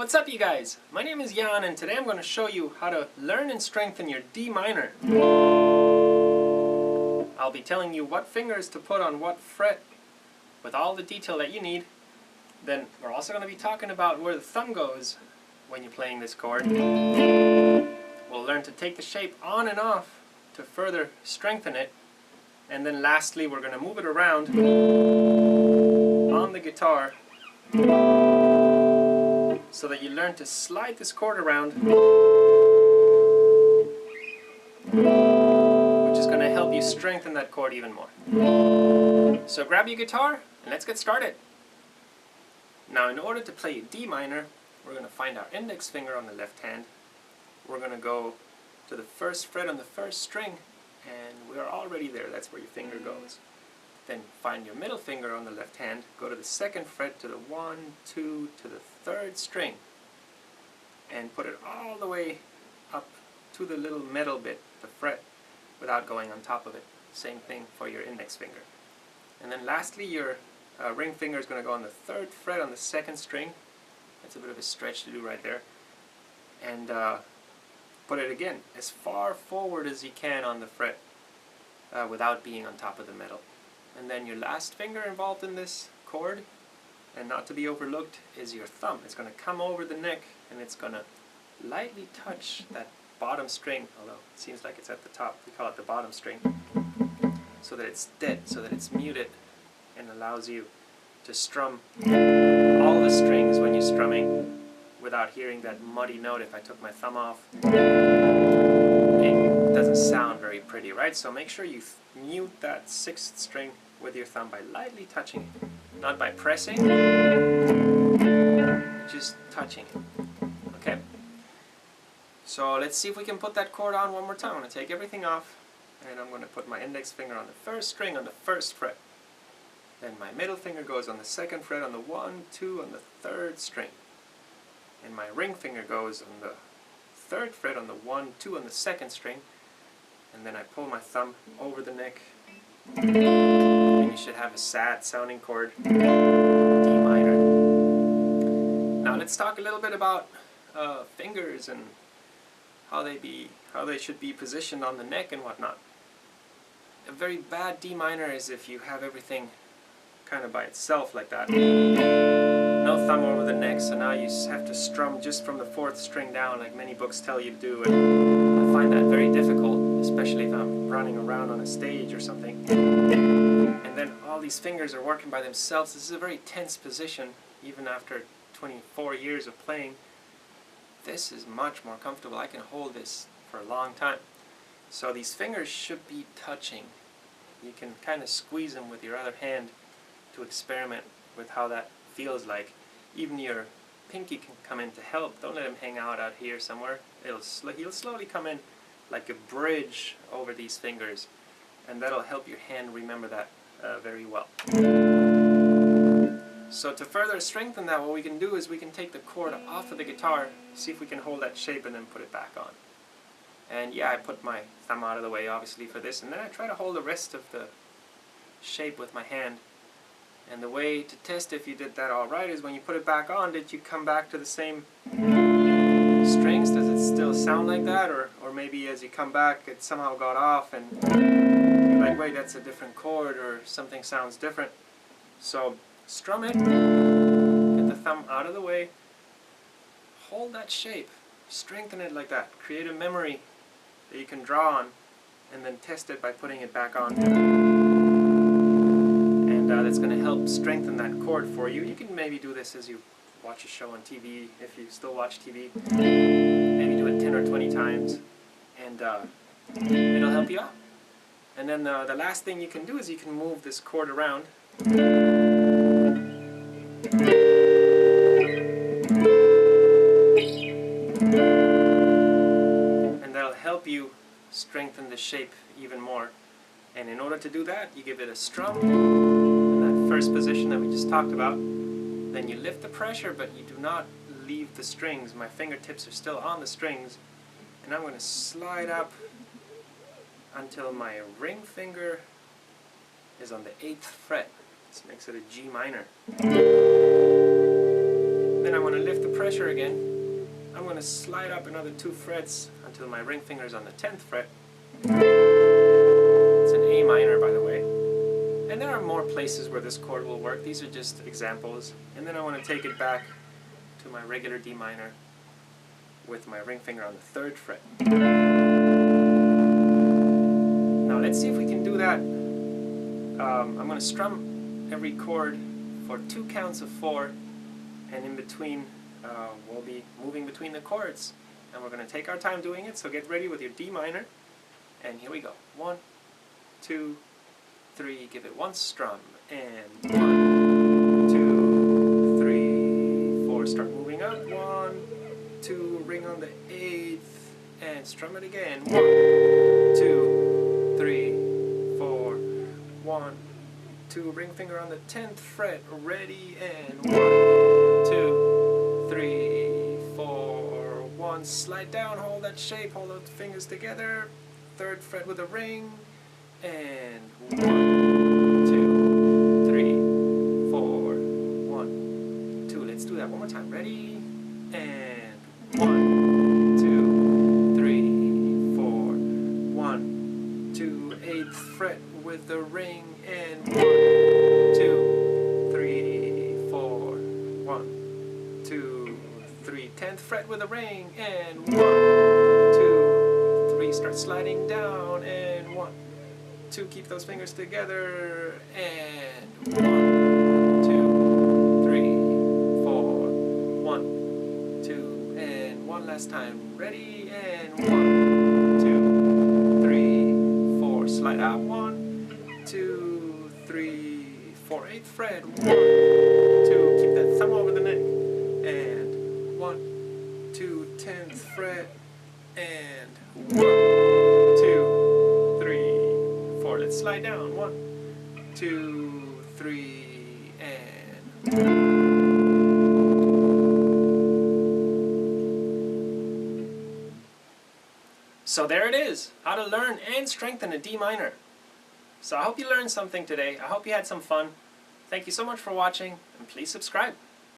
What's up, you guys? My name is Jan, and today I'm going to show you how to learn and strengthen your D minor. I'll be telling you what fingers to put on what fret with all the detail that you need. Then we're also going to be talking about where the thumb goes when you're playing this chord. We'll learn to take the shape on and off to further strengthen it. And then lastly, we're going to move it around on the guitar so that you learn to slide this chord around, which is going to help you strengthen that chord even more. So grab your guitar and let's get started. Now, in order to play a D minor, we're going to find our index finger on the left hand. We're going to go to the first fret on the first string, and we're already there. That's where your finger goes. Then find your middle finger on the left hand, go to the second fret, to the 1, 2, to the third string, and put it all the way up to the little metal bit, the fret, without going on top of it. Same thing for your index finger. And then lastly, your ring finger is going to go on the third fret on the second string. That's a bit of a stretch to do right there. And put it again as far forward as you can on the fret without being on top of the metal. And then your last finger involved in this chord, and not to be overlooked, is your thumb. It's going to come over the neck and it's going to lightly touch that bottom string, although it seems like it's at the top. We call it the bottom string, so that it's dead, so that it's muted, and allows you to strum all the strings when you're strumming without hearing that muddy note. If I took my thumb off, it doesn't sound very pretty, right? So make sure you mute that sixth string with your thumb by lightly touching it. Not by pressing, just touching it. Okay? So let's see if we can put that chord on one more time. I'm going to take everything off, and I'm going to put my index finger on the first string on the first fret. Then my middle finger goes on the second fret on the 1, 2 on the third string. And my ring finger goes on the third fret on the 1, 2 on the second string. And then I pull my thumb over the neck, and you should have a sad sounding chord, D minor. Now let's talk a little bit about fingers and how they should be positioned on the neck and whatnot. A very bad D minor is if you have everything kind of by itself like that. No thumb over the neck, so now you have to strum just from the fourth string down, like many books tell you to do. And I find that very difficult, especially if I'm running around on a stage or something. And then all these fingers are working by themselves. This is a very tense position, even after 24 years of playing. This is much more comfortable. I can hold this for a long time. So these fingers should be touching. You can kind of squeeze them with your other hand to experiment with how that feels like. Even your pinky can come in to help. Don't let him hang out here somewhere. He'll slowly come in like a bridge over these fingers, and that'll help your hand remember that very well. So to further strengthen that, what we can do is we can take the chord off of the guitar, see if we can hold that shape, and then put it back on. And yeah, I put my thumb out of the way obviously for this, and then I try to hold the rest of the shape with my hand. And the way to test if you did that all right is when you put it back on, did you come back to the same strings? Does it still sound like that? Or maybe as you come back, it somehow got off and you're like, wait, that's a different chord, or something sounds different. So strum it, get the thumb out of the way, hold that shape, strengthen it like that, create a memory that you can draw on, and then test it by putting it back on. That's going to help strengthen that chord for you. You can maybe do this as you watch a show on TV, if you still watch TV. Maybe do it 10 or 20 times, and it'll help you out. And then the last thing you can do is you can move this chord around. And that'll help you strengthen the shape even more. And in order to do that, you give it a strum, first position that we just talked about. Then you lift the pressure, but you do not leave the strings. My fingertips are still on the strings, and I'm going to slide up until my ring finger is on the 8th fret. This makes it a G minor. then I'm going to lift the pressure again. I'm going to slide up another 2 frets until my ring finger is on the 10th fret. It's an A minor, by the way. And there are more places where this chord will work. These are just examples. And then I want to take it back to my regular D minor with my ring finger on the 3rd fret. Now let's see if we can do that. I'm going to strum every chord for 2 counts of 4, and in between we'll be moving between the chords. And we're going to take our time doing it, so get ready with your D minor. And here we go. 1, 2, 3, give it 1 strum, and 1, 2, 3, 4, start moving up, 1, 2, ring on the 8th, and strum it again, 1, 2, 3, 4, 1, 2, ring finger on the 10th fret, ready, and 1, 2, 3, 4, 1, slide down, hold that shape, hold those fingers together, 3rd fret with a ring, and 1, 2, 3, 4, 1, 2. Let's do that one more time. Ready? And 1, 2, 3, 4, 1, 2, 8th fret with the ring, and 1, 2, 3, 4, 1, 2, 3, 10th fret with a ring, and 1, 2, 3, start sliding down, and 1, 2, keep those fingers together, and 1, 2, 3, 4, 1, 2, and 1 last time. Ready, and 1, 2, 3, 4, slide out, 1, 2, 3, 4, 8th fret, 1, 2, keep that thumb over the neck, and 1, 2, 10th fret, and 1, 2, 3, 4. Let's slide down. 1, 2, 3, and 1. So there it is, how to learn and strengthen a D minor. So I hope you learned something today. I hope you had some fun. Thank you so much for watching, and please subscribe.